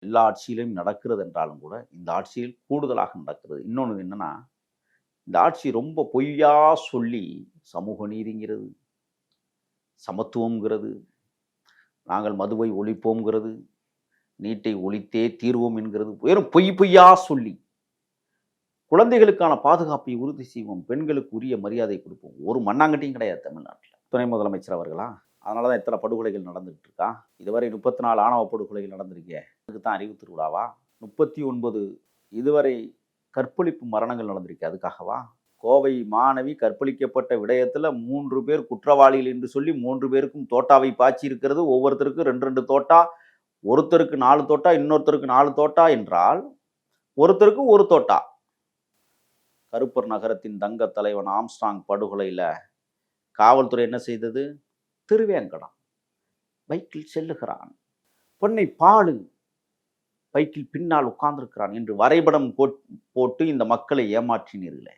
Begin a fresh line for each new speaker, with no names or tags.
எல்லா ஆட்சியிலும் நடக்கிறது என்றாலும் கூட, இந்த ஆட்சியில் கூடுதலாக நடக்கிறது. இன்னொன்னு என்னன்னா, இந்த ஆட்சி ரொம்ப பொய்யா சொல்லி சமூக நீதிங்கிறது, சமத்துவம்ங்கிறது, நாங்கள் மதுவை ஒழிப்போம்ங்கிறது, நீட்டை ஒழித்தே தீர்வோம் என்கிறது, வெறும் பொய் பொய்யா சொல்லி, குழந்தைகளுக்கான பாதுகாப்பை உறுதி செய்வோம், பெண்களுக்கு உரிய மரியாதை கொடுப்போம். ஒரு மண்ணாங்கட்டியும் கிடையாது தமிழ்நாட்டுல. துணை முதலமைச்சர் அவர்களா? அதனால தான் இத்தனை படுகொலைகள் நடந்துகிட்டு இருக்கா? இதுவரை 34 ஆணவ படுகொலைகள் நடந்திருக்கே. அதுக்கு தான் அறிவு திருவிழாவா? 39 இதுவரை கற்பழிப்பு மரணங்கள் நடந்திருக்கு. அதுக்காகவா? கோவை மாணவி கற்பழிக்கப்பட்ட விடயத்துல 3 பேர் குற்றவாளிகள் என்று சொல்லி 3 பேருக்கும் தோட்டாவை பாய்ச்சி இருக்கிறது. ஒவ்வொருத்தருக்கும் 2, 2 தோட்டா. ஒருத்தருக்கு 4 தோட்டா, இன்னொருத்தருக்கு 4 தோட்டா என்றால், ஒருத்தருக்கு 1 தோட்டா. கருப்பர் நகரத்தின் தங்க தலைவன் ஆம்ஸ்ட்ராங் படுகொலையில காவல்துறை என்ன செய்தது? திருவேங்கடம் பைக்கில் செல்லுகிறான், பொன்னை பாலு பைக்கில் பின்னால் உட்கார்ந்திருக்கிறான் என்று வரைபடம் போட்டு இந்த மக்களை ஏமாற்றினீர்களே.